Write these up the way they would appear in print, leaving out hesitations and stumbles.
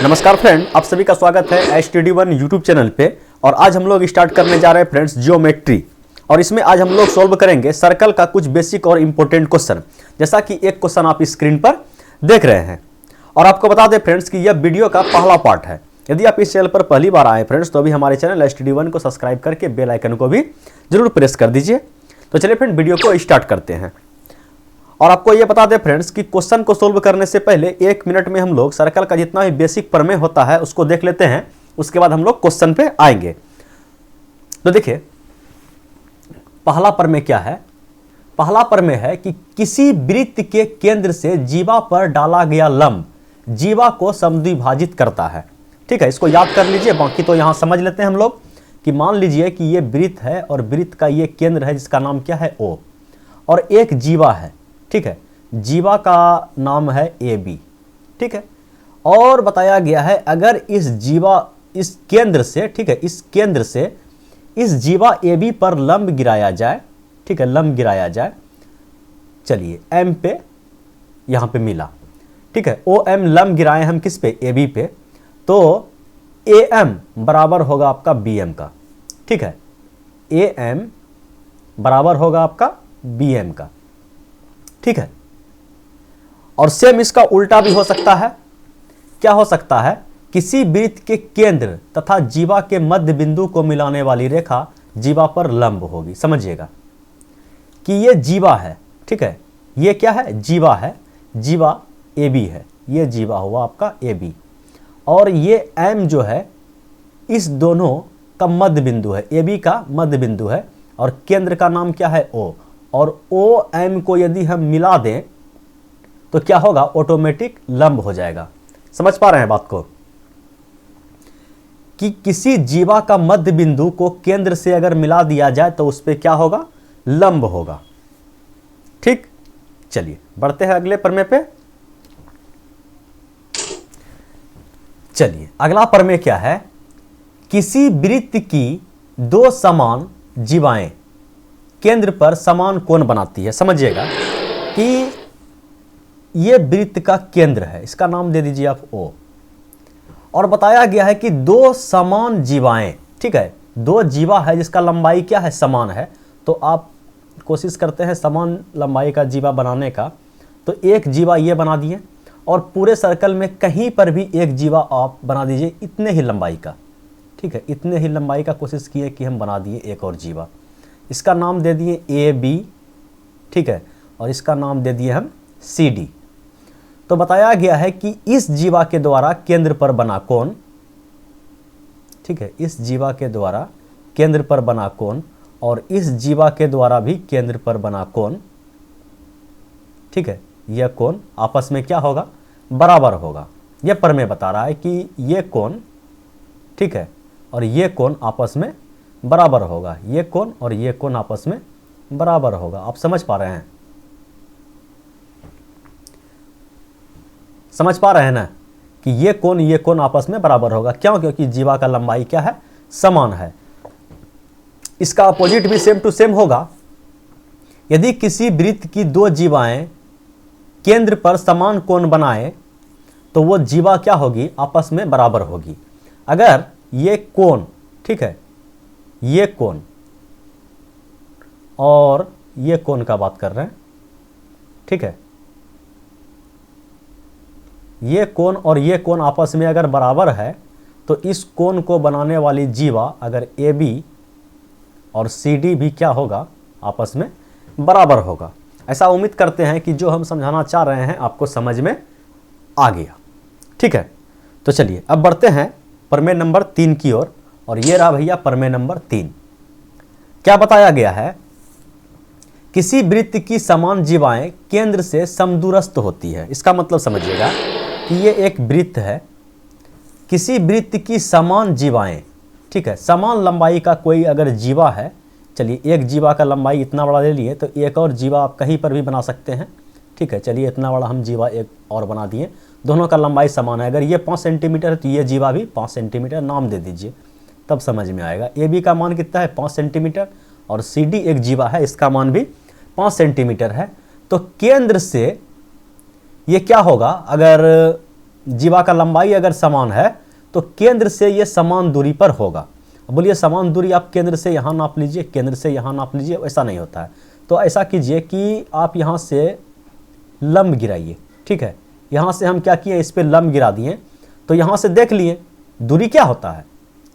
नमस्कार फ्रेंड, आप सभी का स्वागत है HTD1 यूट्यूब चैनल पे। और आज हम लोग स्टार्ट करने जा रहे हैं फ्रेंड्स जियोमेट्री। और इसमें आज हम लोग सॉल्व करेंगे सर्कल का कुछ बेसिक और इंपॉर्टेंट क्वेश्चन। जैसा कि एक क्वेश्चन आप स्क्रीन पर देख रहे हैं। और आपको बता दें फ्रेंड्स कि यह वीडियो का पहला पार्ट है। यदि आप इस चैनल पर पहली बार आए फ्रेंड्स तो अभी हमारे चैनल HTD1 को सब्सक्राइब करके बेल आइकन को भी जरूर प्रेस कर दीजिए। तो चलिए फ्रेंड वीडियो को स्टार्ट करते हैं। और आपको ये बता दें फ्रेंड्स कि क्वेश्चन को सोल्व करने से पहले 1 मिनट में हम लोग सर्कल का जितना भी बेसिक प्रमेय होता है उसको देख लेते हैं। उसके बाद हम लोग क्वेश्चन पे आएंगे। तो देखिए पहला प्रमेय क्या है। पहला प्रमेय है कि किसी वृत्त के केंद्र से जीवा पर डाला गया लंब जीवा को समद्विभाजित करता है। ठीक है, इसको याद कर लीजिए। बाकी तो यहां समझ लेते हैं हम लोग कि मान लीजिए कि ये वृत्त है और वृत्त का ये केंद्र है जिसका नाम क्या है O, और एक जीवा है। ठीक है, जीवा का नाम है AB। ठीक है, और बताया गया है अगर इस जीवा इस केंद्र से, ठीक है, इस केंद्र से इस जीवा AB पर लंब गिराया जाए। ठीक है, लंब गिराया जाए। चलिए M पे यहां पे मिला। ठीक है, OM लंब गिराए हम किस पे, AB पे। तो AM बराबर होगा आपका BM का। ठीक है, AM बराबर होगा आपका BM का। ठीक है, और सेम इसका उल्टा भी हो सकता है। क्या हो सकता है, किसी वृत्त के केंद्र तथा जीवा के मध्य बिंदु को मिलाने वाली रेखा जीवा पर लंब होगी। समझिएगा कि ये जीवा है। ठीक है, ये क्या है, जीवा है। जीवा AB है, ये जीवा हुआ आपका AB। और ये M जो है इस दोनों का मध्य बिंदु है, AB का मध्य बिंदु है। और केंद्र का नाम क्या है, O। और OM को यदि हम मिला दें तो क्या होगा, ऑटोमेटिक लंब हो जाएगा। समझ पा रहे हैं बात को कि किसी जीवा का मध्य बिंदु को केंद्र से अगर मिला दिया जाए तो उस पे क्या होगा, लंब होगा। ठीक, चलिए बढ़ते हैं अगले प्रमेय पे। चलिए अगला प्रमेय क्या है, किसी वृत्त की दो समान जीवाएं केंद्र पर समान कोण बनाती है। समझिएगा कि यह वृत्त का केंद्र है, इसका नाम दे दीजिए आप O। और बताया गया है कि दो समान जीवाएं, ठीक है, दो जीवा है जिसका लंबाई क्या है, समान है। तो आप कोशिश करते हैं समान लंबाई का जीवा बनाने का। तो एक जीवा ये बना दिए और पूरे सर्कल में कहीं पर भी एक जीवा आप बना दीजिए इतने ही लंबाई का। ठीक है, इतने ही लंबाई का कोशिश किए कि हम बना दिए एक और जीवा। इसका नाम दे दिए AB। ठीक है, और इसका नाम दे दिए हम CD। तो बताया गया है कि इस जीवा के द्वारा केंद्र पर बना कोण, ठीक है, इस जीवा के द्वारा केंद्र पर बना कोण और इस जीवा के द्वारा भी केंद्र पर बना कोण, ठीक है, यह कोण आपस में क्या होगा, बराबर होगा। यह प्रमेय बता रहा है कि यह कोण, ठीक है, और यह कोण आपस में बराबर होगा। ये कोण और ये कोण आपस में बराबर होगा। आप समझ पा रहे हैं, समझ पा रहे हैं ना कि ये कोण आपस में बराबर होगा। क्यों, क्योंकि जीवा का लंबाई क्या है, समान है। इसका अपोजिट भी सेम टू सेम होगा। यदि किसी वृत्त की दो जीवाएं केंद्र पर समान कोण बनाए तो वो जीवा क्या होगी, आपस में बराबर होगी। अगर ये कोण, ठीक है, ये कोण और ये कोण का बात कर रहे हैं, ठीक है, ये कोण और ये कोण आपस में अगर बराबर है तो इस कोण को बनाने वाली जीवा अगर AB और CD भी क्या होगा, आपस में बराबर होगा। ऐसा उम्मीद करते हैं कि जो हम समझाना चाह रहे हैं आपको समझ में आ गया। ठीक है, तो चलिए अब बढ़ते हैं प्रमेय नंबर 3 की ओर। और ये रहा भैया प्रमेय नंबर 3। क्या बताया गया है, किसी वृत्त की समान जीवाएं केंद्र से समदूरस्थ होती है। इसका मतलब समझिएगा कि ये एक वृत्त है, किसी वृत्त की समान जीवाएं, ठीक है, समान लंबाई का कोई अगर जीवा है। चलिए एक जीवा का लंबाई इतना बड़ा ले लिए तो एक और जीवा आप कहीं पर भी बना सकते हैं। ठीक है, चलिए इतना बड़ा हम जीवा एक और बना दिए, दोनों का लंबाई समान है। अगर ये 5 सेंटीमीटर है तो ये जीवा भी 5 सेंटीमीटर नाम दे दीजिए, तब समझ में आएगा। AB का मान कितना है, 5 सेंटीमीटर। और CD एक जीवा है, इसका मान भी 5 सेंटीमीटर है। तो केंद्र से ये क्या होगा, अगर जीवा का लंबाई अगर समान है तो केंद्र से ये समान दूरी पर होगा। बोलिए समान दूरी आप केंद्र से यहाँ नाप लीजिए, केंद्र से यहाँ नाप लीजिए, ऐसा नहीं होता है। तो ऐसा कीजिए कि आप यहाँ से लंब गिराइए, ठीक है। यहाँ से हम क्या किए, इस पर लंब गिरा दिए, तो यहाँ से देख लिए दूरी क्या होता है,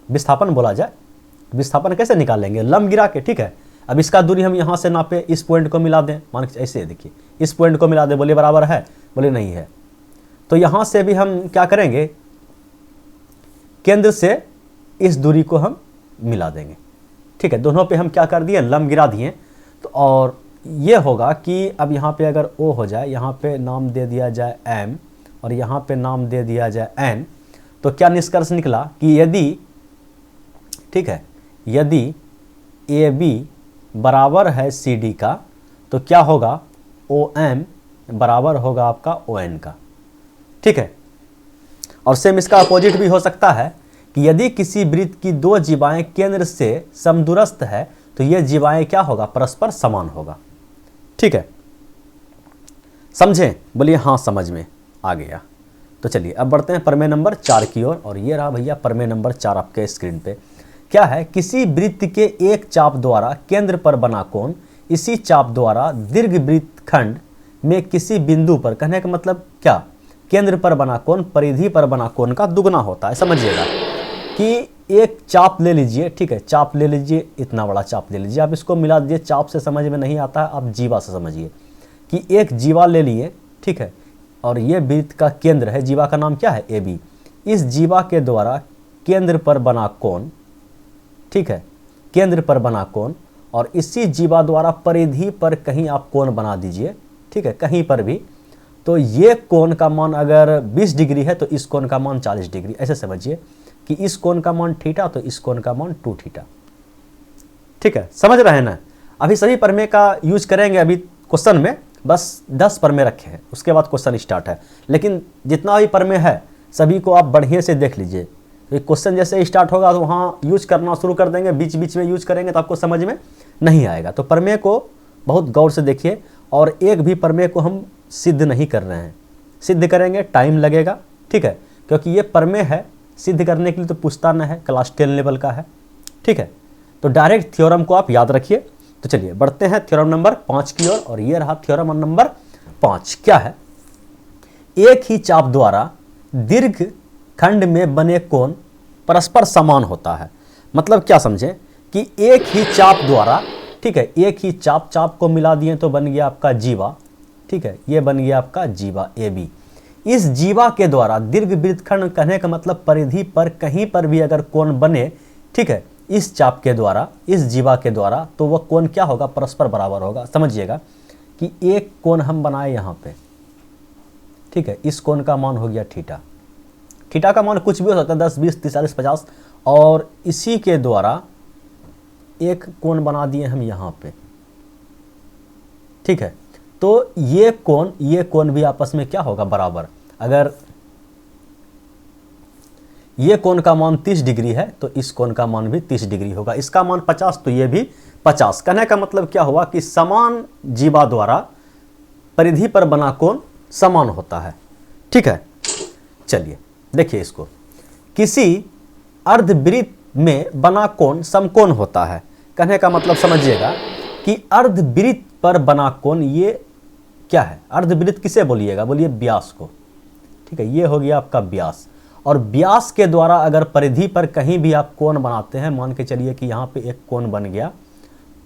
विस्थापन बोला जाए। विस्थापन कैसे निकालेंगे, लंब गिरा के, ठीक है। अब इसका दूरी हम यहाँ से नापे, इस पॉइंट को मिला दें, मान ऐसे देखिए इस पॉइंट को मिला दें, बोलिए बराबर है, बोले नहीं है। तो यहाँ से भी हम क्या करेंगे, केंद्र से इस दूरी को हम मिला देंगे, ठीक है। दोनों पे हम क्या कर दिए, लंब गिरा दिए। तो और ये होगा कि अब यहाँ पे अगर O हो जाए, यहाँ पे नाम दे दिया जाए M और यहाँ पे नाम दे दिया जाए N, तो क्या निष्कर्ष निकला कि यदि, ठीक है, यदि AB बराबर है CD का तो क्या होगा, OM बराबर होगा आपका ON का, ठीक है। और सेम इसका अपोजिट भी हो सकता है कि यदि किसी वृत्त की दो जीवाएं केंद्र से समदूरस्थ है तो ये जीवाएं क्या होगा, परस्पर समान होगा, ठीक है। समझें, बोलिए हाँ समझ में आ गया। तो चलिए अब बढ़ते हैं प्रमेय नंबर 4 की ओर। और ये रहा भैया प्रमेय नंबर 4 आपके स्क्रीन पे। क्या है, किसी वृत्त के एक चाप द्वारा केंद्र पर बना कोण इसी चाप द्वारा दीर्घ वृत्तखंड में किसी बिंदु पर, कहने का मतलब क्या, केंद्र पर बना कोण परिधि पर बना कोण का दुगना होता है। समझिएगा कि एक चाप ले लीजिए, ठीक है, चाप ले लीजिए, इतना बड़ा चाप ले लीजिए, आप इसको मिला दीजिए। चाप से समझ में नहीं आता है, आप जीवा से समझिए कि एक जीवा ले लिए, ठीक है, और ये वृत्त का केंद्र है, जीवा का नाम क्या है, AB। इस जीवा के द्वारा केंद्र पर बना कोण, ठीक है, केंद्र पर बना कोण, और इसी जीवा द्वारा परिधि पर कहीं आप कोण बना दीजिए, ठीक है, कहीं पर भी। तो ये कोण का मान अगर 20 डिग्री है तो इस कोण का मान 40 डिग्री, ऐसे समझिए कि इस कोण का मान थीटा तो इस कोण का मान 2 थीटा, ठीक है। समझ रहे हैं ना। अभी सभी प्रमेय का यूज करेंगे, अभी क्वेश्चन में बस 10 प्रमेय रखे हैं, उसके बाद क्वेश्चन स्टार्ट है। लेकिन जितना भी प्रमेय है सभी को आप बढ़िया से देख लीजिए। तो क्वेश्चन जैसे स्टार्ट होगा तो वहाँ यूज करना शुरू कर देंगे, बीच बीच में यूज करेंगे तो आपको समझ में नहीं आएगा। तो प्रमेय को बहुत गौर से देखिए, और एक भी प्रमेय को हम सिद्ध नहीं कर रहे हैं, सिद्ध करेंगे टाइम लगेगा, ठीक है, क्योंकि ये प्रमेय है, सिद्ध करने के लिए तो पूछता न है, क्लास 10 लेवल का है, ठीक है। तो डायरेक्ट थ्योरम को आप याद रखिए। तो चलिए बढ़ते हैं थ्योरम नंबर 5 की ओर। और ये रहा थ्योरम नंबर 5। क्या है, एक ही चाप द्वारा दीर्घ खंड में बने कोण परस्पर समान होता है। मतलब क्या समझें कि एक ही चाप द्वारा, ठीक है, एक ही चाप को मिला दिए तो बन गया आपका जीवा, ठीक है, ये बन गया आपका जीवा AB। इस जीवा के द्वारा दीर्घ वृत्तखंड, कहने का मतलब परिधि पर कहीं पर भी अगर कोण बने, ठीक है, इस चाप के द्वारा, इस जीवा के द्वारा, तो वह कोण क्या होगा, परस्पर बराबर होगा। समझिएगा कि एक कोण हम बनाए यहाँ पे, ठीक है, इस कोण का मान हो गया थीटा। थीटा का मान कुछ भी हो सकता है, 10, 20, 30, 40, 50, और इसी के द्वारा एक कोण बना दिए हम यहाँ पे, ठीक है। तो ये कोण भी आपस में क्या होगा, बराबर। अगर ये कोण का मान 30 डिग्री है तो इस कोण का मान भी 30 डिग्री होगा। इसका मान 50 तो ये भी 50। कहने का मतलब क्या हुआ कि समान जीवा द्वारा परिधि पर बना कोण समान होता है, ठीक है। चलिए देखिए इसको, किसी अर्धवृत्त में बना कोण समकोण होता है। कहने का मतलब समझिएगा कि अर्धवृत्त पर बना कोण ये क्या है, अर्धवृत्त किसे बोलिएगा, बोलिए व्यास को, ठीक है, ये हो गया आपका व्यास। और व्यास के द्वारा अगर परिधि पर कहीं भी आप कोण बनाते हैं, मान के चलिए कि यहाँ पे एक कोण बन गया,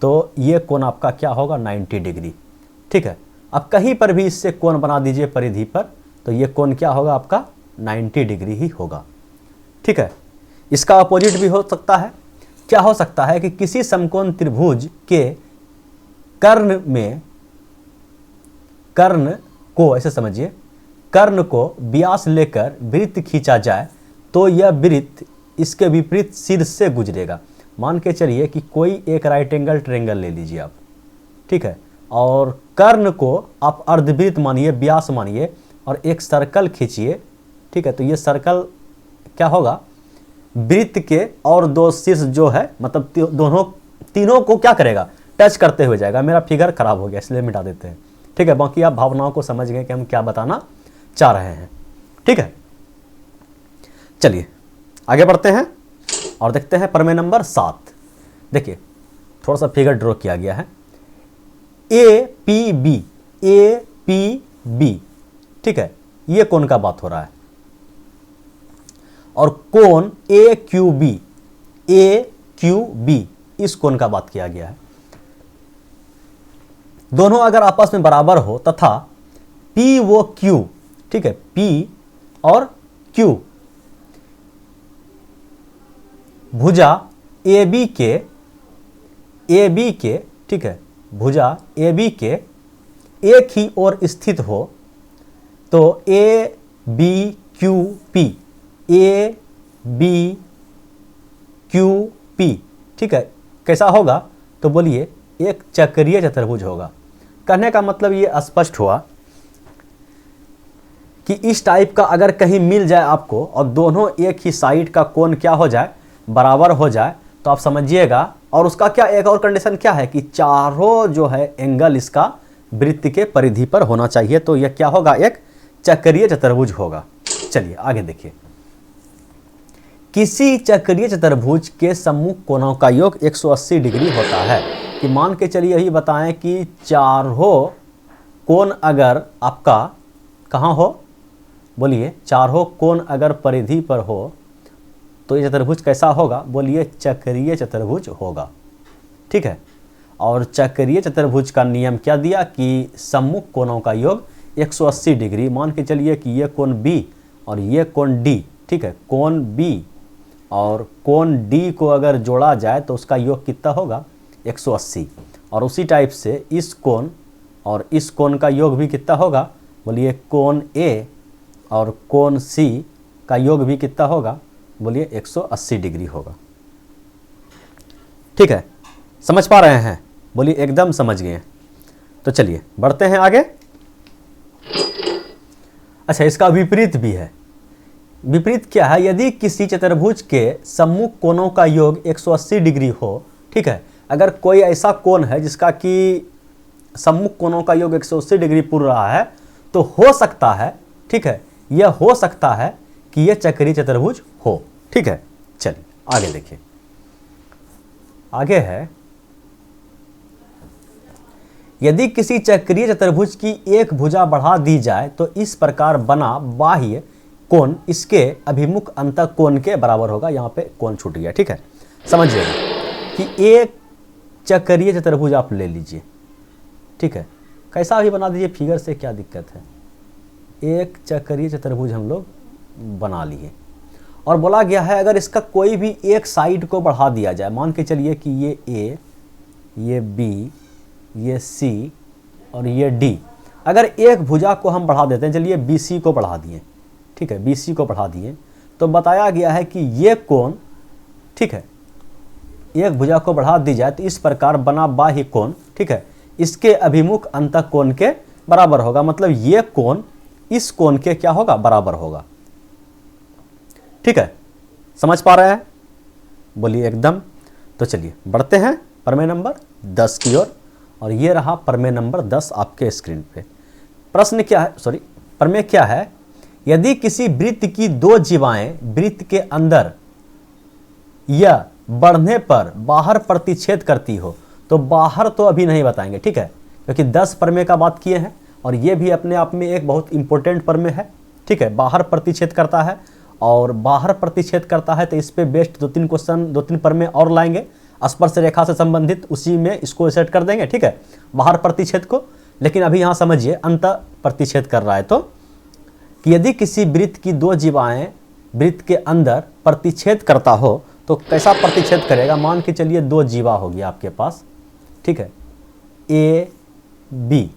तो ये कोण आपका क्या होगा, 90 डिग्री, ठीक है। अब कहीं पर भी इससे कोण बना दीजिए परिधि पर, तो ये कोण क्या होगा आपका 90 डिग्री ही होगा, ठीक है। इसका अपोजिट भी हो सकता है। क्या हो सकता है कि किसी समकोण त्रिभुज के कर्ण को, ऐसे समझिए, कर्ण को व्यास लेकर वृत्त खींचा जाए तो यह वृत्त इसके विपरीत शीर्ष से गुजरेगा। मान के चलिए कि कोई एक राइट एंगल ट्रायंगल ले लीजिए आप, ठीक है, और कर्ण को आप अर्धवृत्त मानिए, व्यास मानिए, और एक सर्कल खींचिए, ठीक है। तो ये सर्कल क्या होगा, वृत्त के और दो शीर्ष जो है, मतलब तीनों को क्या करेगा, टच करते हुए जाएगा। मेरा फिगर खराब हो गया इसलिए मिटा देते हैं, ठीक है। बाकी आप भावनाओं को समझ गए कि हम क्या बताना चाह रहे हैं, ठीक है। चलिए आगे बढ़ते हैं और देखते हैं प्रमेय नंबर 7। देखिए थोड़ा सा फिगर ड्रॉ किया गया है, ए पी बी, ठीक है, ये कोण का बात हो रहा है, और कोण ए क्यू बी, इस कोण का बात किया गया है। दोनों अगर आपस में बराबर हो तथा पी वो क्यू, ठीक है, पी और क्यू भुजा ए बी के, ठीक है, भुजा ए बी के एक ही ओर स्थित हो, तो ए बी क्यू पी, ठीक है, कैसा होगा? तो बोलिए एक चक्रीय चतुर्भुज होगा। कहने का मतलब ये स्पष्ट हुआ कि इस टाइप का अगर कहीं मिल जाए आपको और दोनों एक ही साइड का कोण क्या हो जाए, बराबर हो जाए, तो आप समझिएगा। और उसका क्या एक और कंडीशन क्या है कि चारों जो है एंगल इसका वृत्त के परिधि पर होना चाहिए, तो यह क्या होगा? एक चक्रीय चतुर्भुज होगा। चलिए आगे देखिए, किसी चक्रीय चतुर्भुज के सम्मुख कोणों का योग 180 डिग्री होता है। कि मान के चलिए यही बताएं कि चारों कोण अगर आपका कहाँ हो, बोलिए चारों कोण अगर परिधि पर हो तो ये चतुर्भुज कैसा होगा? बोलिए चक्रीय चतुर्भुज होगा, ठीक है। और चक्रीय चतुर्भुज का नियम क्या दिया कि सम्मुख कोणों का योग 180 डिग्री। मान के चलिए कि ये कोण B और ये कोण D, ठीक है, कोण B और कोण D को अगर जोड़ा जाए तो उसका योग कितना होगा? 180। और उसी टाइप से इस कोण और इस कोण का योग भी कितना होगा? बोलिए कोण A और कोण C का योग भी कितना होगा? बोलिए 180 डिग्री होगा, ठीक है। समझ पा रहे हैं? बोलिए एकदम समझ गए। तो चलिए बढ़ते हैं आगे। अच्छा, इसका विपरीत भी है। विपरीत क्या है? यदि किसी चतुर्भुज के सम्मुख कोणों का योग 180 डिग्री हो, ठीक है, अगर कोई ऐसा कोण है जिसका कि सम्मुख कोणों का योग 180 डिग्री पूर रहा है, तो हो सकता है, ठीक है, यह हो सकता है कि यह चक्रीय चतुर्भुज हो, ठीक है। चलिए आगे देखिए, आगे है, यदि किसी चक्रीय चतुर्भुज की एक भुजा बढ़ा दी जाए तो इस प्रकार बना बाह्य कोण इसके अभिमुख अंतः कोण के बराबर होगा। यहाँ पे कोण छूट गया, ठीक है। समझिएगा कि एक चक्रीय चतुर्भुज आप ले लीजिए, ठीक है, कैसा भी बना दीजिए, फिगर से क्या दिक्कत है। एक चक्रीय चतुर्भुज हम लोग बना लिए और बोला गया है अगर इसका कोई भी एक साइड को बढ़ा दिया जाए, मान के चलिए कि ये A, ये B, ये C और ये D, अगर एक भुजा को हम बढ़ा देते हैं, चलिए BC को बढ़ा दिए, ठीक है, BC को बढ़ा दिए, तो बताया गया है कि ये कोण, ठीक है, एक भुजा को बढ़ा दी जाए तो इस प्रकार बना बाह्य कोण, ठीक है, इसके अभिमुख अंतः कोण के बराबर होगा। मतलब ये कोण इस कोण के क्या होगा? बराबर होगा, ठीक है। समझ पा रहे हैं? बोलिए एकदम। तो चलिए बढ़ते हैं प्रमेय नंबर 10 की ओर, और ये रहा प्रमेय नंबर 10 आपके स्क्रीन पे। प्रश्न क्या है, सॉरी, प्रमेय क्या है? यदि किसी वृत्त की दो जीवाएं वृत्त के अंदर या बढ़ने पर बाहर प्रतिच्छेद करती हो, तो बाहर तो अभी नहीं बताएंगे, ठीक है, क्योंकि 10 प्रमेय का बात किए हैं और ये भी अपने आप में एक बहुत इंपॉर्टेंट प्रमेय है, ठीक है। बाहर प्रतिच्छेद करता है और बाहर प्रतिच्छेद करता है तो इस पे बेस्ट 2-3 क्वेश्चन, 2-3 प्रमेय और लाएंगे स्पर्श रेखा से संबंधित, उसी में इसको सेट कर देंगे, ठीक है, बाहर प्रतिच्छेद को। लेकिन अभी यहाँ समझिए अंत प्रतिच्छेद कर रहा है, तो कि यदि किसी वृत्त की दो जीवाएं वृत्त के अंदर प्रतिच्छेद करता हो तो कैसा प्रतिच्छेद करेगा? मान के चलिए दो जीवा होगी आपके पास, ठीक है, A, B,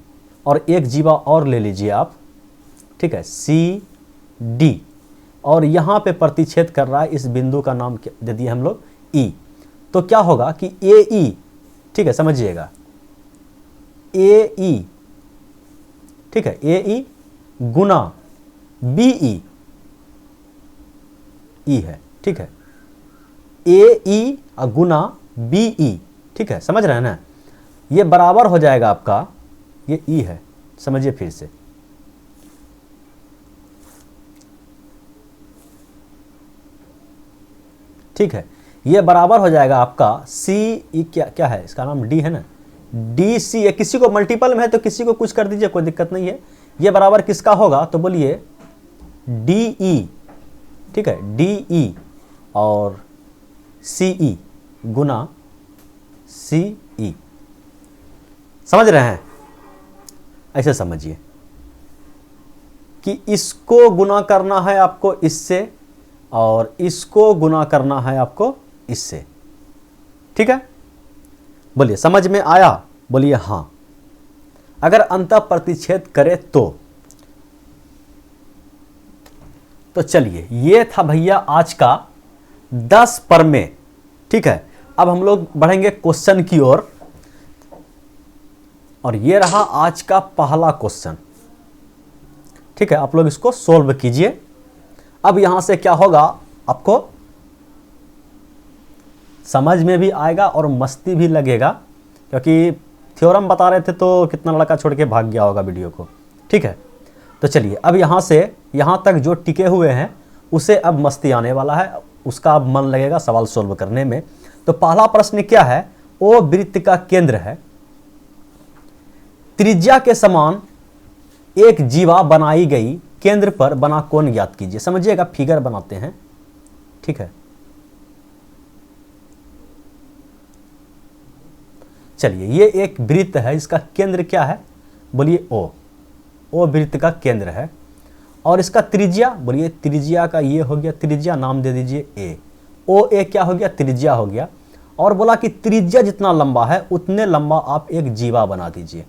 और एक जीवा और ले लीजिए आप, ठीक है, C, D, और यहाँ पे प्रतिच्छेद कर रहा है, इस बिंदु का नाम दे दिए हम लोग E। तो क्या होगा कि AE, ठीक है, समझिएगा AE, ठीक है, AE गुना BE, E है, ठीक है, AE गुना BE, ठीक है, समझ रहे हैं ना? ये बराबर हो जाएगा आपका, ये E है, समझिए फिर से, ठीक है, ये बराबर हो जाएगा आपका सी ई, क्या क्या है इसका नाम, डी है ना, डी सी। किसी को मल्टीपल में है तो किसी को कुछ कर दीजिए, कोई दिक्कत नहीं है। ये बराबर किसका होगा तो बोलिए डी ई, ठीक है, डी ई और सी ई गुना सी ई। समझ रहे हैं? ऐसे समझिए कि इसको गुना करना है आपको इससे और इसको गुना करना है आपको इससे। ठीक है, बोलिए समझ में आया? बोलिए हाँ। अगर अंतः प्रतिच्छेद करे तो चलिए, ये था भैया आज का 10 प्रमेय। ठीक है, अब हम लोग बढ़ेंगे क्वेश्चन की ओर, और ये रहा आज का पहला क्वेश्चन। ठीक है, आप लोग इसको सोल्व कीजिए। अब यहां से क्या होगा, आपको समझ में भी आएगा और मस्ती भी लगेगा, क्योंकि थ्योरम बता रहे थे तो कितना लड़का छोड़ के भाग गया होगा वीडियो को। ठीक है, तो चलिए अब यहां से यहां तक जो टिके हुए हैं उसे अब मस्ती आने वाला है, उसका अब मन लगेगा सवाल सोल्व करने में। तो पहला प्रश्न क्या है, ओ वृत्त का केंद्र है, त्रिज्या के समान एक जीवा बनाई गई, केंद्र पर बना कोण ज्ञात कीजिए। समझिएगा, फिगर बनाते हैं। ठीक है, चलिए, ये एक वृत्त है, इसका केंद्र क्या है, बोलिए ओ वृत्त का केंद्र है, और इसका त्रिज्या, बोलिए त्रिज्या का ये हो गया, त्रिज्या नाम दे दीजिए ए। ओ ए क्या हो गया, त्रिज्या हो गया, और बोला कि त्रिज्या जितना लंबा है उतने लंबा आप एक जीवा बना दीजिए।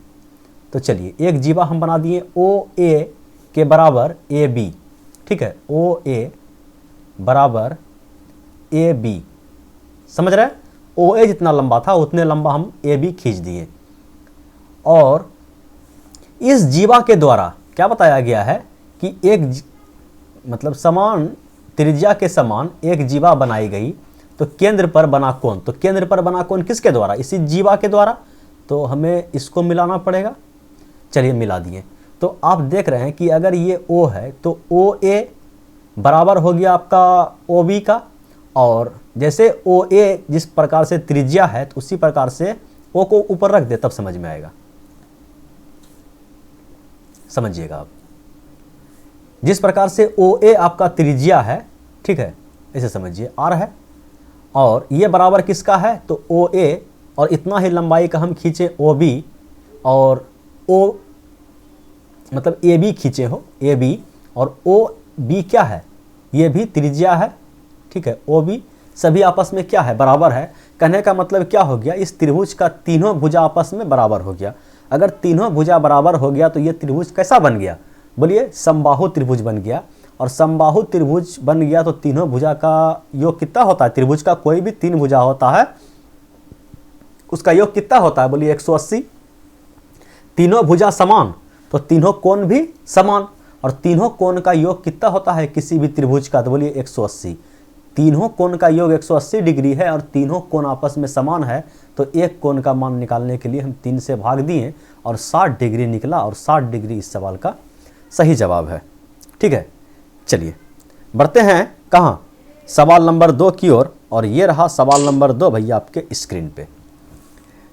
तो चलिए, एक जीवा हम बना दिए ओ ए के बराबर ए बी। ठीक है, ओ ए बराबर ए बी। समझ रहे हैं? ओ ए जितना लंबा था उतने लंबा हम ए बी खींच दिए, और इस जीवा के द्वारा क्या बताया गया है कि मतलब समान त्रिज्या के समान एक जीवा बनाई गई, तो केंद्र पर बना कोण। तो केंद्र पर बना कोण किसके द्वारा, इसी जीवा के द्वारा। तो हमें इसको मिलाना पड़ेगा। चलिए मिला दिए। तो आप देख रहे हैं कि अगर ये O है तो ओ ए बराबर हो गया आपका ओ बी का, और जैसे ओ ए जिस प्रकार से त्रिज्या है तो उसी प्रकार से O को ऊपर रख दे, तब समझ में आएगा। समझिएगा आप, जिस प्रकार से ओ ए आपका त्रिज्या है, ठीक है, ऐसे समझिए आर है, और ये बराबर किसका है तो ओ ए, और इतना ही लंबाई का हम खींचे ओ बी, और ओ मतलब ए बी खींचे हो, ए बी, और ओ बी क्या है, ये भी त्रिज्या है। ठीक है, ओ बी सभी आपस में क्या है, बराबर है। कहने का मतलब क्या हो गया, इस त्रिभुज का तीनों भुजा आपस में बराबर हो गया। अगर तीनों भुजा बराबर हो गया तो ये त्रिभुज कैसा बन गया, बोलिए समबाहु त्रिभुज बन गया। और समबाहु त्रिभुज बन गया तो तीनों भुजा का योग कितना होता है, त्रिभुज का कोई भी तीन भुजा होता है उसका योग कितना होता है, बोलिए 180। तीनों भुजा समान तो तीनों कोण भी समान, और तीनों कोण का योग कितना होता है किसी भी त्रिभुज का, तो बोलिए 180। तीनों कोण का योग 180 डिग्री है और तीनों कोण आपस में समान है, तो एक कोण का मान निकालने के लिए हम 3 से भाग दिए और 60 डिग्री निकला, और 60 डिग्री इस सवाल का सही जवाब है। ठीक है, चलिए बढ़ते हैं कहाँ, सवाल नंबर 2 की ओर, और ये रहा सवाल नंबर 2 भैया आपके स्क्रीन पे।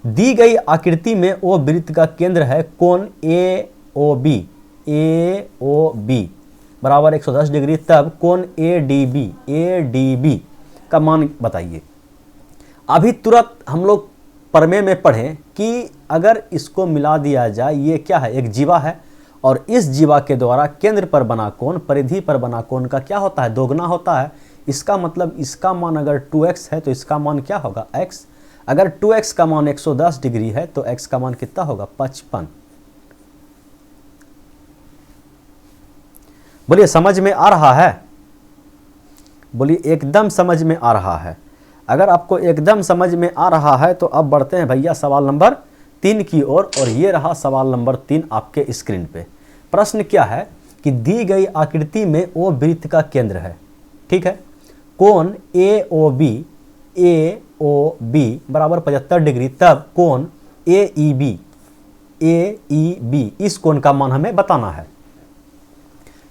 दी गई आकृति में ओ वृत्त का केंद्र है, कोण ए ओ बी बराबर 110 डिग्री, तब कोण ए डी बी का मान बताइए। अभी तुरंत हम लोग प्रमेय में पढ़ें कि अगर इसको मिला दिया जाए, ये क्या है, एक जीवा है, और इस जीवा के द्वारा केंद्र पर बना कोण परिधि पर बना कोण का क्या होता है, दोगुना होता है। इसका मतलब इसका मान अगर 2x है तो इसका मान क्या होगा, x। अगर 2x का मान 110 डिग्री है तो x का मान कितना होगा, 55। बोलिए समझ में आ रहा है, बोलिए एकदम समझ में आ रहा है। अगर आपको एकदम समझ में आ रहा है तो अब बढ़ते हैं भैया सवाल नंबर 3 की ओर, और ये रहा सवाल नंबर 3 आपके स्क्रीन पे। प्रश्न क्या है कि दी गई आकृति में ओ वृत्त का केंद्र है, ठीक है, कोण ए ओ बी बराबर 75 डिग्री, तब कोण ए ई बी इस कोण का मान हमें बताना है।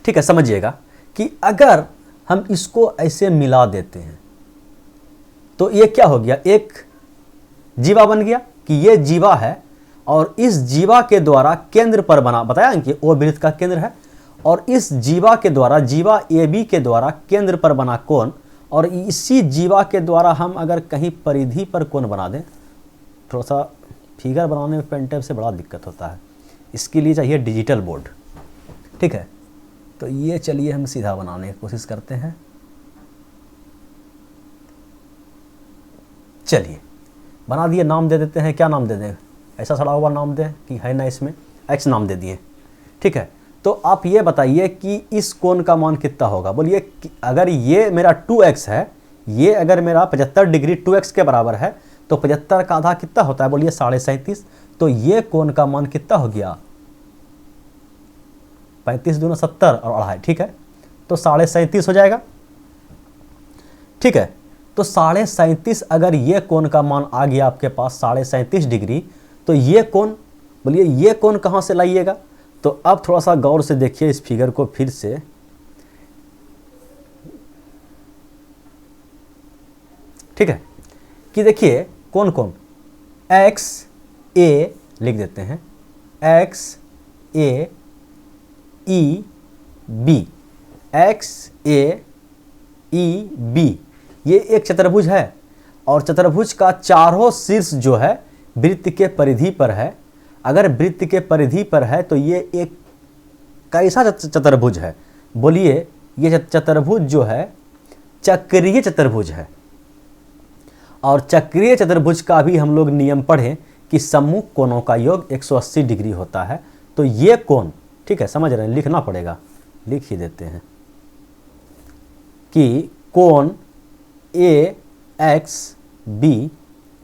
ठीक है, समझिएगा कि अगर हम इसको ऐसे मिला देते हैं, तो ये क्या हो गया, एक जीवा बन गया कि ये जीवा है और इस जीवा के द्वारा केंद्र पर बना, बताया कि ओ वृत्त का केंद्र है, और इस जीवा के द्वारा, जीवा ए बी के द्वारा केंद्र पर बना कोण, और इसी जीवा के द्वारा हम अगर कहीं परिधि पर कोण बना दें, थोड़ा सा फिगर बनाने में पेन टैब से बड़ा दिक्कत होता है, इसके लिए चाहिए डिजिटल बोर्ड। ठीक है, तो ये चलिए हम सीधा बनाने की कोशिश करते हैं। चलिए बना दिए, नाम दे देते हैं, क्या नाम दे दें, ऐसा सड़ा हुआ नाम दें कि है ना इसमें, एक्स नाम दे दिए। ठीक है, तो आप ये बताइए कि इस कोण का मान कितना होगा। बोलिए अगर ये मेरा 2x है, ये अगर मेरा 75 डिग्री 2x के बराबर है, तो 75 का आधा कितना होता है, बोलिए 37.5। तो ये कोण का मान कितना हो गया, 35 दूना 70 और अढ़ाई। ठीक है, तो 37.5 हो जाएगा। ठीक है, तो 37.5 अगर ये कोण का मान आ गया आपके पास 37.5 डिग्री, तो ये कोण, बोलिए ये कोण कहाँ से लाइएगा। तो अब थोड़ा सा गौर से देखिए इस फिगर को फिर से। ठीक है, कि देखिए कौन कौन, एक्स ए लिख देते हैं, एक्स ए ई बी, एक्स ए ई बी, ये एक चतुर्भुज है और चतुर्भुज का चारों शीर्ष जो है वृत्त के परिधि पर है। अगर वृत्त के परिधि पर है तो ये एक कैसा चतुर्भुज है, बोलिए ये चतुर्भुज जो है चक्रीय चतुर्भुज है। और चक्रीय चतुर्भुज का भी हम लोग नियम पढ़े कि सम्मुख कोणों का योग 180 डिग्री होता है। तो ये कोण, ठीक है, समझ रहे हैं, लिखना पड़ेगा, लिख ही देते हैं कि कोण ए एक्स बी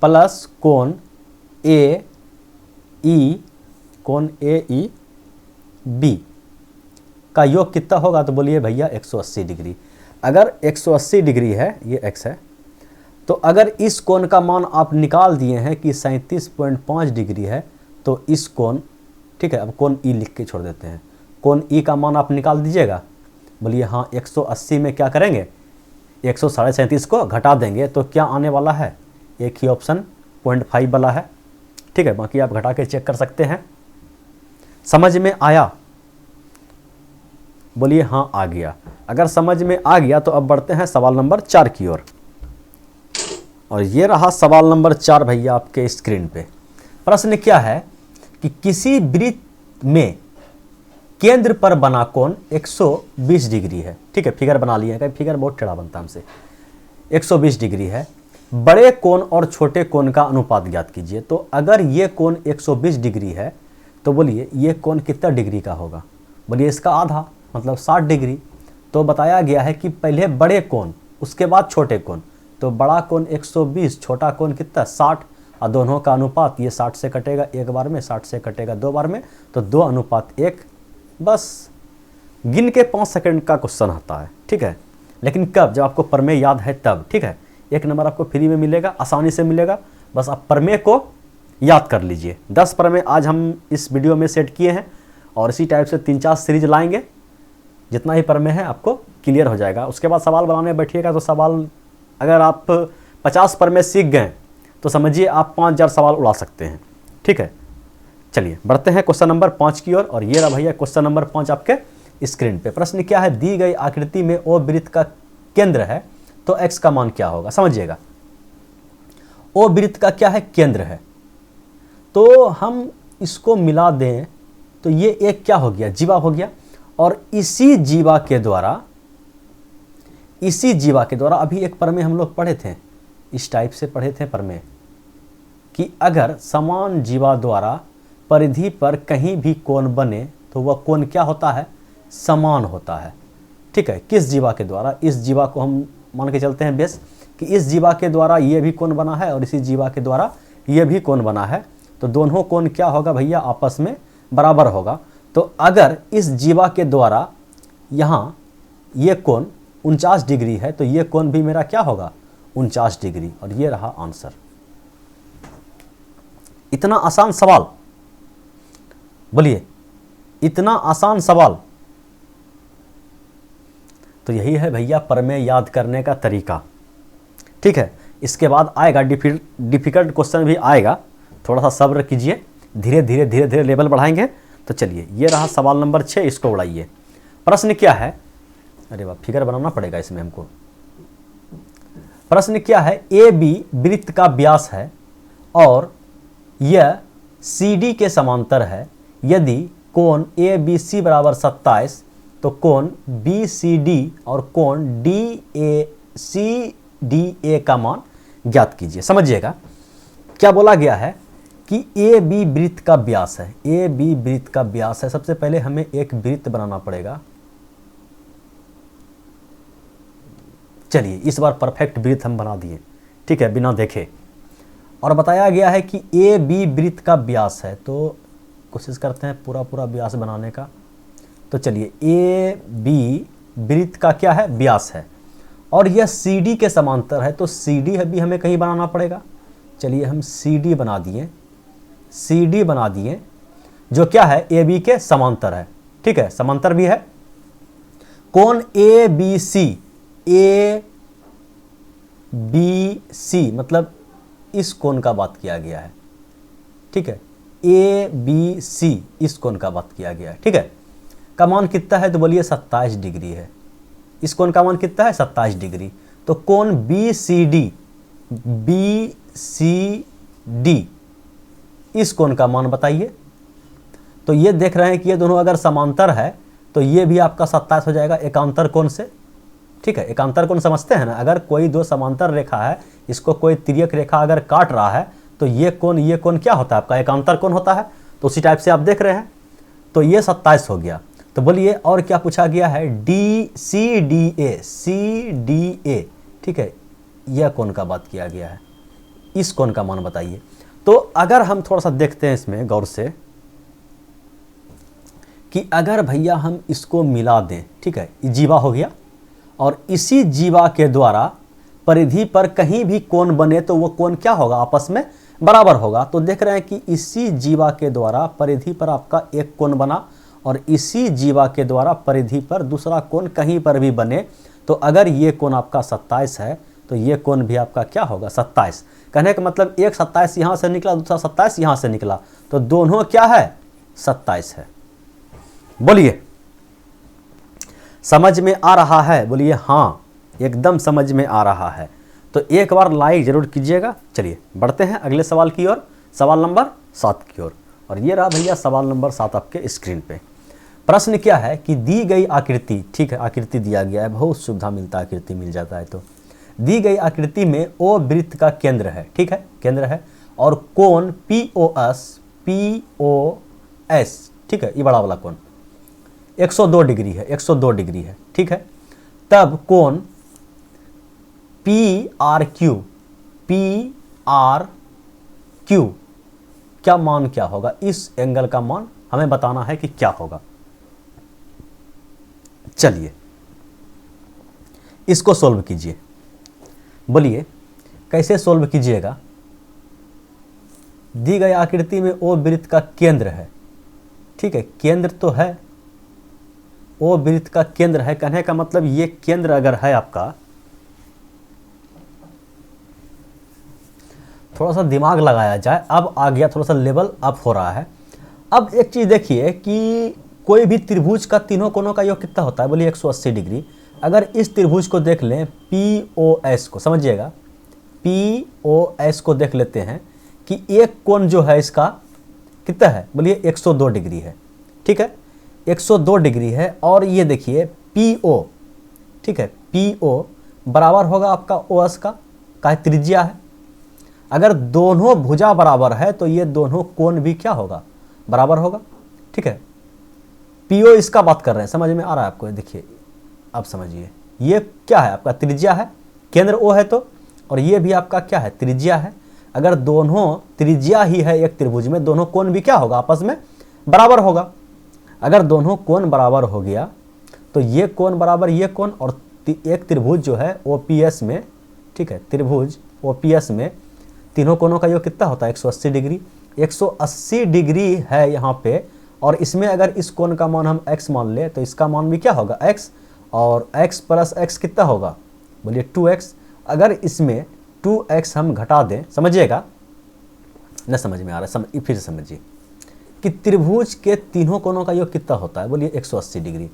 प्लस कोण ए ई, कोण ए ई बी का योग कितना होगा, तो बोलिए भैया 180 डिग्री। अगर 180 डिग्री है, ये x है, तो अगर इस कोण का मान आप निकाल दिए हैं कि 37.5 डिग्री है, तो इस कोण, ठीक है, अब कोण ई लिख के छोड़ देते हैं, कोण ई का मान आप निकाल दीजिएगा। बोलिए हाँ, 180 में क्या करेंगे, 137.5 को घटा देंगे, तो क्या आने वाला है, एक ही ऑप्शन 0.5 वाला है। ठीक है, बाकी आप घटा के चेक कर सकते हैं। समझ में आया, बोलिए हाँ आ गया। अगर समझ में आ गया तो अब बढ़ते हैं सवाल नंबर 4 की ओर। और ये रहा सवाल नंबर 4 भैया आपके स्क्रीन पे। प्रश्न क्या है कि किसी वृत्त में केंद्र पर बना कोण 120 डिग्री है। ठीक है, फिगर बना लिए हैं, फिगर बहुत टेढ़ा बनता है हमसे। 120 डिग्री है, बड़े कोण और छोटे कोण का अनुपात ज्ञात कीजिए। तो अगर ये कोण 120 डिग्री है तो बोलिए ये कोण कितना डिग्री का होगा, बोलिए इसका आधा, मतलब 60 डिग्री। तो बताया गया है कि पहले बड़े कोण उसके बाद छोटे कोण। तो बड़ा कोण 120, छोटा कोण कितना 60, और दोनों का अनुपात ये 60 से कटेगा एक बार में, 60 से कटेगा 2 बार में, तो 2:1। बस गिन के 5 सेकंड का क्वेश्चन आता है। ठीक है, लेकिन कब, जब आपको प्रमेय याद है तब। ठीक है, 1 नंबर आपको फ्री में मिलेगा, आसानी से मिलेगा, बस आप प्रमेय को याद कर लीजिए। 10 प्रमेय आज हम इस वीडियो में सेट किए हैं और इसी टाइप से 3-4 सीरीज लाएंगे। जितना ही प्रमेय है आपको क्लियर हो जाएगा। उसके बाद सवाल बनाने बैठिएगा तो सवाल, अगर आप 50 प्रमेय सीख गए तो समझिए आप 5000 सवाल उड़ा सकते हैं। ठीक है, चलिए बढ़ते हैं क्वेश्चन नंबर 5 की ओर। और ये रहा भैया क्वेश्चन नंबर 5 आपके स्क्रीन पे। प्रश्न क्या है, दी गई आकृति में ओ वृत्त का केंद्र है तो x का मान क्या होगा। समझिएगा, ओ वृत्त का क्या है, केंद्र है, तो हम इसको मिला दें तो ये एक क्या हो गया, जीवा हो गया। और इसी जीवा के द्वारा अभी एक प्रमेय हम लोग पढ़े थे, इस टाइप से पढ़े थे प्रमेय कि अगर समान जीवा द्वारा परिधि पर कहीं भी कोण बने तो वह कोण क्या होता है, समान होता है। ठीक है, किस जीवा के द्वारा, इस जीवा को हम मान के चलते हैं बेस कि इस जीवा के द्वारा ये भी कोण बना है और इसी जीवा के द्वारा ये भी कोण बना है, तो दोनों कोण क्या होगा भैया, आपस में बराबर होगा। तो अगर इस जीवा के द्वारा यहाँ ये कोण 49 डिग्री है तो ये कोण भी मेरा क्या होगा, 49 डिग्री। और ये रहा आंसर। इतना आसान सवाल, बोलिए इतना आसान सवाल। तो यही है भैया प्रमेय याद करने का तरीका। ठीक है, इसके बाद आएगा डिफिकल्ट क्वेश्चन भी आएगा, थोड़ा सा सब्र कीजिए, धीरे धीरे धीरे धीरे लेवल बढ़ाएंगे। तो चलिए, ये रहा सवाल नंबर 6, इसको उड़ाइए। प्रश्न क्या है, अरे वाह, फिगर बनाना पड़ेगा इसमें हमको। प्रश्न क्या है, ए बी वृत्त का व्यास है और यह सी डी के समांतर है। यदि कोण ए बी सी बराबर 27, तो कोण बी सी डी और कोण डी ए सी डी ए का मान ज्ञात कीजिए। समझिएगा क्या बोला गया है कि ए बी वृत्त का व्यास है, ए बी वृत्त का व्यास है। सबसे पहले हमें एक वृत्त बनाना पड़ेगा। चलिए, इस बार परफेक्ट वृत्त हम बना दिए, ठीक है, बिना देखे। और बताया गया है कि ए बी वृत्त का व्यास है, तो कोशिश करते हैं पूरा पूरा व्यास बनाने का। तो चलिए, ए बी वृत्त का क्या है, व्यास है, और यह सी डी के समांतर है, तो सी डी भी हमें कहीं बनाना पड़ेगा। चलिए, हम सी डी बना दिए, सी डी बना दिए, जो क्या है, ए बी के समांतर है, ठीक है, समांतर भी है। कोण A B C, A B C मतलब इस कोण का बात किया गया है, ठीक है, ए बी सी इस कोण का बात किया गया है, ठीक है। का मान कितना है, तो बोलिए 27 डिग्री है। इस कोण का मान कितना है, 27 डिग्री। तो कोण B C D, B C D इस कोण का मान बताइए। तो ये देख रहे हैं कि ये दोनों अगर समांतर है तो ये भी आपका 27 हो जाएगा एकांतर कोण से, ठीक है। एकांतर कोण समझते हैं ना, अगर कोई दो समांतर रेखा है, इसको कोई तिर्यक रेखा अगर काट रहा है तो ये कोण क्या होता है, आपका एकांतर कोण होता है। तो उसी टाइप से आप देख रहे हैं। तो ये 27 हो गया। तो बोलिए और क्या पूछा गया है, D C D A, C D A, ठीक है, यह कोण का बात किया गया है। इस कोण का मान बताइए। तो अगर हम थोड़ा सा देखते हैं इसमें गौर से कि अगर भैया हम इसको मिला दें, ठीक है, जीवा हो गया, और इसी जीवा के द्वारा परिधि पर कहीं भी कोण बने तो वो कोण क्या होगा, आपस में बराबर होगा। तो देख रहे हैं कि इसी जीवा के द्वारा परिधि पर आपका एक कोण बना और इसी जीवा के द्वारा परिधि पर दूसरा कोण कहीं पर भी बने, तो अगर ये कोण आपका 27 है तो ये कोण भी आपका क्या होगा, 27। कहने का मतलब एक 27 यहाँ से निकला, दूसरा 27 यहाँ से निकला, तो दोनों क्या है, 27 है। बोलिए समझ में आ रहा है, बोलिए हाँ, एकदम समझ में आ रहा है। तो एक बार लाइक जरूर कीजिएगा। चलिए बढ़ते हैं अगले सवाल की ओर, सवाल नंबर 7 की ओर। और ये रहा भैया सवाल नंबर 7 आपके स्क्रीन पे। प्रश्न क्या है कि दी गई आकृति, ठीक है, आकृति दिया गया है, बहुत सुविधा मिलता है, आकृति मिल जाता है। तो दी गई आकृति में ओ वृत्त का केंद्र है, ठीक है, केंद्र है, और कोण पीओएस, ठीक है, ये बड़ा वाला कोण 102 डिग्री है, 102 डिग्री है, ठीक है। तब कोण पी आर क्यू क्या मान क्या होगा, इस एंगल का मान हमें बताना है कि क्या होगा। चलिए इसको सोल्व कीजिए। बोलिए कैसे सोल्व कीजिएगा। दी गई आकृति में ओ वृत्त का केंद्र है, ठीक है, केंद्र तो है, ओ वृत्त का केंद्र है। कहने का मतलब ये केंद्र अगर है आपका, थोड़ा सा दिमाग लगाया जाए, अब आ गया, थोड़ा सा लेवल अप हो रहा है। अब एक चीज देखिए कि कोई भी त्रिभुज का तीनों कोणों का योग कितना होता है, बोलिए 180 डिग्री। अगर इस त्रिभुज को देख लें, पीओएस को, समझिएगा, पीओएस को देख लेते हैं कि एक कोण जो है इसका कितना है, बोलिए 102 डिग्री है, ठीक है, 102 डिग्री है। और ये देखिए पीओ, ठीक है, पीओ बराबर होगा आपका ओएस का त्रिज्या है। अगर दोनों भुजा बराबर है तो ये दोनों कोण भी क्या होगा, बराबर होगा, ठीक है। पीओ इसका बात कर रहे हैं, समझ में आ रहा है आपको, देखिए अब समझिए, ये क्या है आपका त्रिज्या है, केंद्र ओ है तो, और ये भी आपका क्या है, त्रिज्या है। अगर दोनों त्रिज्या ही है एक त्रिभुज में, दोनों कोण भी क्या होगा, आपस में बराबर होगा। अगर दोनों कोण बराबर हो गया तो ये कोण बराबर ये कोण, और एक त्रिभुज जो है ओपीएस में, ठीक है, त्रिभुज ओपीएस में तीनों कोणों का योग कितना होता है, 180 डिग्री। 180 डिग्री है यहाँ पे, और इसमें अगर इस कोण का मान हम x मान ले तो इसका मान भी क्या होगा, x, और x प्लस x कितना होगा, बोलिए 2x। अगर इसमें 2x हम घटा दें, समझिएगा, न समझ में आ रहा है, फिर समझिए कि त्रिभुज के तीनों कोणों का योग कितना होता है, बोलिए 180 डिग्री।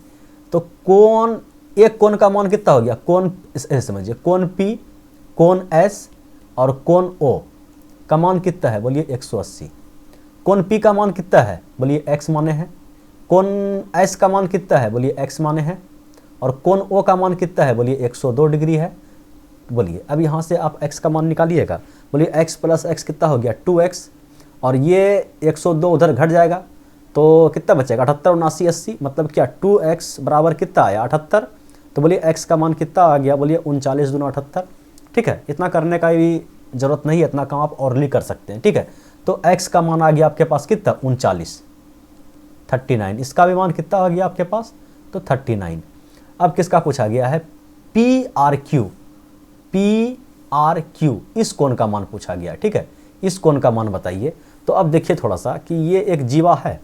तो कोण, एक कोण का मान कितना हो गया, कोण समझिए, कोण P, कोण S और कोण O का मान कितना है, बोलिए 180। कोण P का मान कितना है, बोलिए x माने है। कोण S का मान कितना है, बोलिए x माने है। और कोण O का मान कितना है, बोलिए 102 डिग्री है। बोलिए अब यहाँ से आप x का मान निकालिएगा, बोलिए x प्लस x कितना हो गया 2x, और ये 102 उधर घट जाएगा तो कितना बचेगा 78, 79, 80, मतलब क्या 2x बराबर कितना आया 78। तो बोलिए x का मान कितना आ गया, बोलिए 39 दूना 78। ठीक है, इतना करने का भी जरूरत नहीं है, इतना काम आप औरली कर सकते हैं। ठीक है, तो x का मान आ गया आपके पास कितना 39, 39। इसका भी मान कितना आ गया आपके पास, तो 39। अब किसका पूछा गया है, PRQ, PRQ इस कोण का मान पूछा गया। ठीक है, इस कोण का मान बताइए। तो अब देखिए थोड़ा सा कि ये एक जीवा है,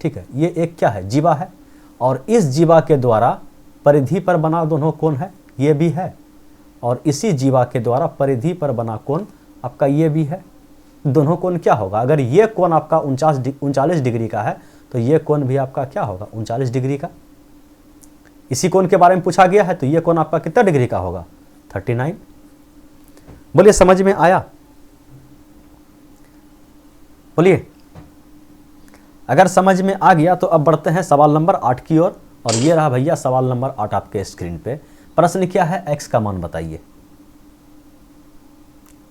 ठीक है, ये एक क्या है, जीवा है, और इस जीवा के द्वारा परिधि पर बना दोनों कोण है, ये भी है, और इसी जीवा के द्वारा परिधि पर बना कोण आपका ये भी है। दोनों कोण क्या होगा, अगर ये कोण आपका 39 डिग्री का है तो ये कोण भी आपका क्या होगा 39 डिग्री का। इसी कोण के बारे में पूछा गया है, तो ये कोण आपका कितना डिग्री का होगा 39। बोलिए समझ में आया, बोलिए। अगर समझ में आ गया तो अब बढ़ते हैं सवाल नंबर 8 की ओर, और ये रहा भैया सवाल नंबर 8 आपके स्क्रीन पे। प्रश्न क्या है, x का मान बताइए,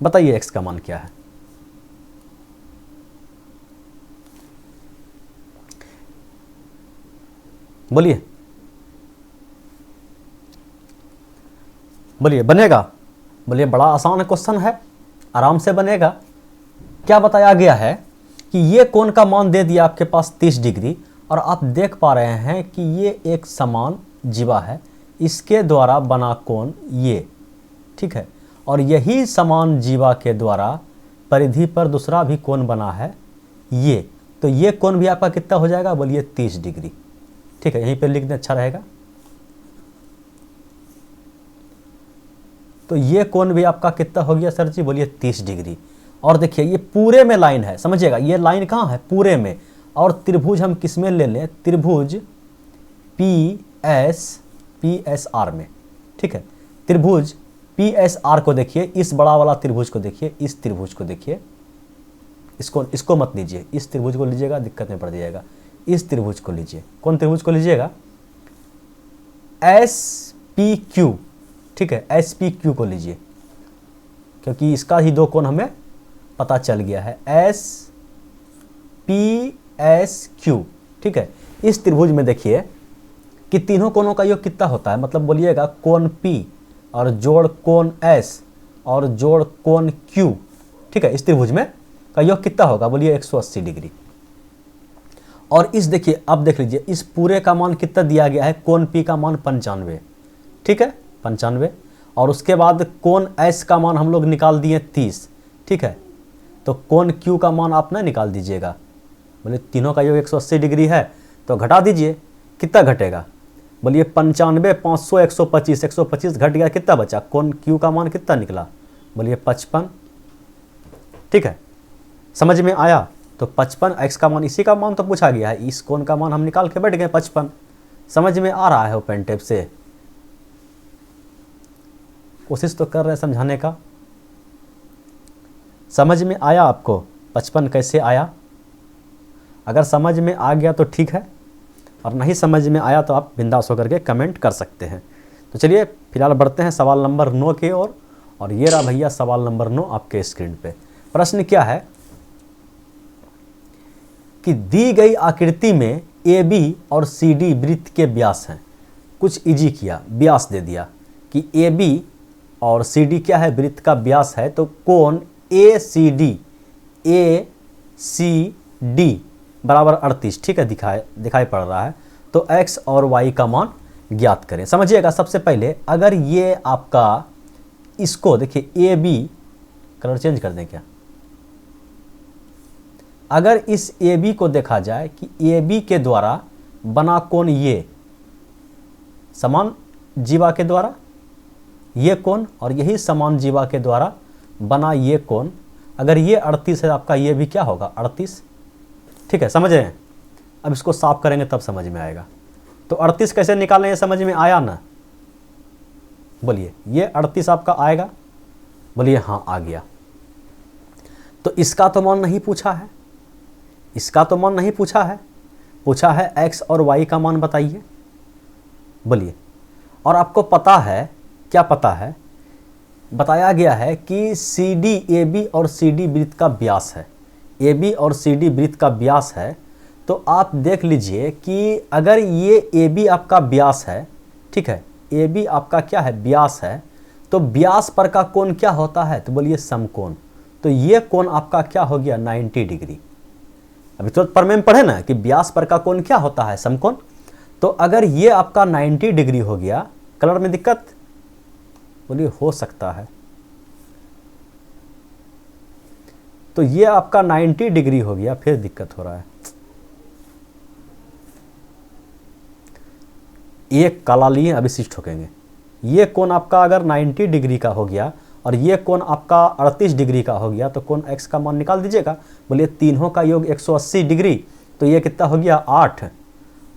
बताइए x का मान क्या है। बोलिए, बोलिए बनेगा, बोलिए बड़ा आसान क्वेश्चन है, आराम से बनेगा। क्या बताया गया है कि ये कोण का मान दे दिया आपके पास 30 डिग्री, और आप देख पा रहे हैं कि ये एक समान जीवा है, इसके द्वारा बना कोण ये, ठीक है, और यही समान जीवा के द्वारा परिधि पर दूसरा भी कोण बना है ये, तो ये कोण भी आपका कितना हो जाएगा, बोलिए 30 डिग्री। ठीक है, यहीं पे लिख दें, अच्छा रहेगा। तो ये कोण भी आपका कितना हो गया सर जी, बोलिए 30 डिग्री। और देखिए ये पूरे में लाइन है, समझिएगा, ये लाइन कहाँ है, पूरे में। और त्रिभुज हम किस में ले लें, त्रिभुज PSR में। ठीक है, त्रिभुज PSR को देखिए, इस बड़ा वाला त्रिभुज को देखिए, इस त्रिभुज को देखिए, इसको मत लीजिए, इस त्रिभुज को लीजिएगा दिक्कत में पड़ जाएगा। इस त्रिभुज को लीजिए, कौन त्रिभुज को लीजिएगा, SPQ। ठीक है, SPQ को लीजिए, क्योंकि इसका ही दो कोण हमें पता चल गया है, SPSQ। ठीक है, इस त्रिभुज में देखिए कि तीनों कोणों का योग कितना होता है, मतलब बोलिएगा कोण P और जोड़ कोण S और जोड़ कोण Q। ठीक है, इस त्रिभुज में का योग कितना होगा, बोलिए 180 डिग्री। और इस देखिए, अब देख लीजिए, इस पूरे का मान कितना दिया गया है, कोण P का मान 95। ठीक है, 95। और उसके बाद कोण S का मान हम लोग निकाल दिए 30। ठीक है, तो कोण Q का मान आप ना निकाल दीजिएगा, बोले तीनों का योग 180 डिग्री है, तो घटा दीजिए, कितना घटेगा, बोलिए 95, 500, 125, 125 घट गया, कितना बचा, कोण Q का मान कितना निकला, बोलिए 55। ठीक है, समझ में आया। तो 55 x का मान, इसी का मान तो पूछा गया है, इस कोण का मान हम निकाल के बैठ गए 55। समझ में आ रहा है वो पेन टेप से, कोशिश तो कर रहे हैं समझाने का। समझ में आया आपको 55 कैसे आया, अगर समझ में आ गया तो ठीक है, और नहीं समझ में आया तो आप बिंदास होकर के कमेंट कर सकते हैं। तो चलिए फिलहाल बढ़ते हैं सवाल नंबर 9 की ओर, और ये रहा भैया सवाल नंबर 9 आपके स्क्रीन पे। प्रश्न क्या है कि दी गई आकृति में AB और CD वृत्त के व्यास हैं। कुछ इजी किया, व्यास दे दिया कि AB और CD क्या है, वृत्त का व्यास है, तो कोण ACD बराबर 38। ठीक है, दिखाई पड़ रहा है। तो x और y का मान ज्ञात करें। समझिएगा, सबसे पहले अगर ये आपका, इसको देखिए AB, कलर चेंज कर दें क्या, अगर इस AB को देखा जाए कि AB के द्वारा बना कोण ये समान जीवा के द्वारा ये कोण और यही समान जीवा के द्वारा बना ये कोण, अगर ये 38 है आपका ये भी क्या होगा 38। ठीक है, समझ रहे हैं। अब इसको साफ करेंगे तब समझ में आएगा। तो 38 कैसे निकालें ये समझ में आया ना? बोलिए ये 38 आपका आएगा, बोलिए हाँ आ गया। तो इसका तो मान नहीं पूछा है, इसका तो मान नहीं पूछा है, पूछा है x और y का मान बताइए। बोलिए, और आपको पता है क्या पता है, बताया गया है कि CD AB और CD वृत्त का व्यास है, AB और CD वृत्त का व्यास है। तो आप देख लीजिए कि अगर ये AB आपका व्यास है, ठीक है, AB आपका क्या है व्यास है, तो व्यास पर का कोण क्या होता है? तो बोलिए समकोण। तो ये कोण आपका क्या हो गया 90 डिग्री। अभी तो पर में पढ़े ना कि व्यास पर का कोण क्या होता है समकोण। तो अगर ये आपका 90 डिग्री हो गया, कलर में दिक्कत? बोलिए हो सकता है। तो ये आपका 90 डिग्री हो गया, फिर दिक्कत हो रहा है। एक काला लिए अभी स्विच ठोकेंगे। ये कोण आपका अगर 90 डिग्री का हो गया और ये कोण आपका 38 डिग्री का हो गया, तो कोण x का मान निकाल दीजिएगा। बोलिए तीनों का योग 180 डिग्री, तो ये कितना हो गया 8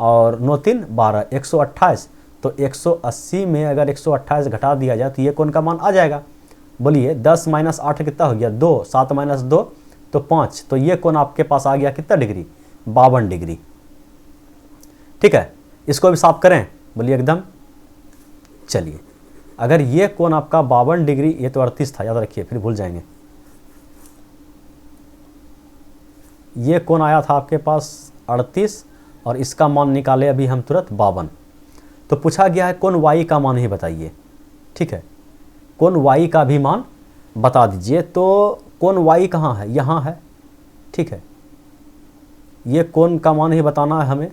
और 9 3 12 128। तो 180 में अगर 128 घटा दिया जाए तो ये कोण का मान आ जाएगा। बोलिए 10 - 8 कितना हो गया 2, 7 - 2 तो 5। तो ये कोण आपके पास आ गया कितना डिग्री 52 डिग्री। ठीक है, इसको भी साफ करें। बोलिए एकदम। चलिए, अगर ये कोण आपका 52 डिग्री, ये तो 38 था याद रखिए फिर भूल जाएंगे। ये कोण आया था आपके पास 38 और इसका मान निकाले अभी हम तुरंत 52। तो पूछा गया है कोण y का मान ही बताइए। ठीक है, कोण y का भी मान बता दीजिए। तो कोण y कहाँ है? यहाँ है। ठीक है, ये कोण का मान ही बताना है हमें।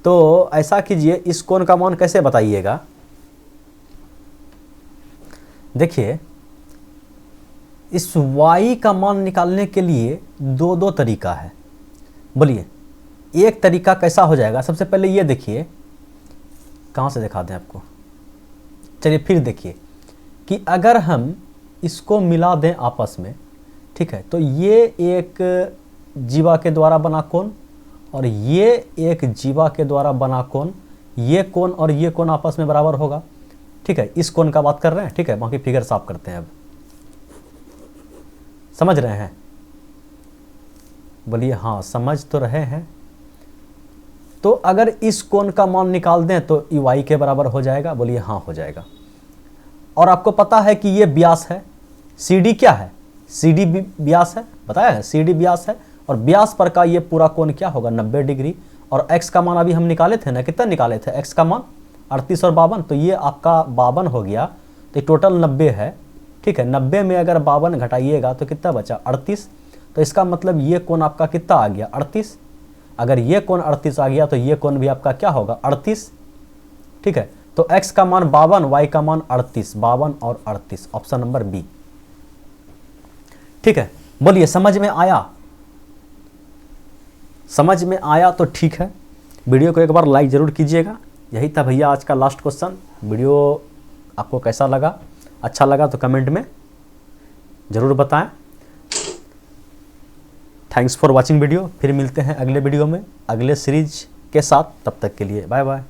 तो ऐसा कीजिए, इस कोण का मान कैसे बताइएगा? देखिए, इस y का मान निकालने के लिए दो तरीका है। बोलिए, एक तरीका कैसा हो जाएगा? सबसे पहले ये देखिए, कहाँ से दिखा दें आपको। चलिए फिर देखिए कि अगर हम इसको मिला दें आपस में, ठीक है, तो ये एक जीवा के द्वारा बना कोण और ये एक जीवा के द्वारा बना कोण, ये कोण और ये कोण आपस में बराबर होगा। ठीक है, इस कोण का बात कर रहे हैं। ठीक है, बाकी फिगर साफ करते हैं। अब समझ रहे हैं? बोलिए हाँ समझ तो रहे हैं। तो अगर इस कोण का मान निकाल दें तो y के बराबर हो जाएगा। बोलिए हाँ हो जाएगा। और आपको पता है कि ये व्यास है, CD क्या है? CD व्यास है, बताया है CD व्यास है। और व्यास पर का ये पूरा कोण क्या होगा 90 डिग्री। और x का मान अभी हम निकाले थे ना, कितना निकाले थे? x का मान 38 और 52, तो ये आपका 52 हो गया। तो टोटल 90 है। ठीक है, 90 में अगर 52 घटाइएगा तो कितना बचा 38। तो इसका मतलब ये कोण आपका कितना आ गया 38। अगर ये कोण 38 आ गया तो ये कोण भी आपका क्या होगा 38। ठीक है, तो x का मान 52, y का मान 38, 52 और 38, ऑप्शन नंबर बी। ठीक है, बोलिए समझ में आया? समझ में आया तो ठीक है। वीडियो को एक बार लाइक ज़रूर कीजिएगा। यही था भैया आज का लास्ट क्वेश्चन। वीडियो आपको कैसा लगा? अच्छा लगा तो कमेंट में ज़रूर बताएं। Thanks for watching video. फिर मिलते हैं अगले वीडियो में अगले सीरीज के साथ। तब तक के लिए बाय बाय।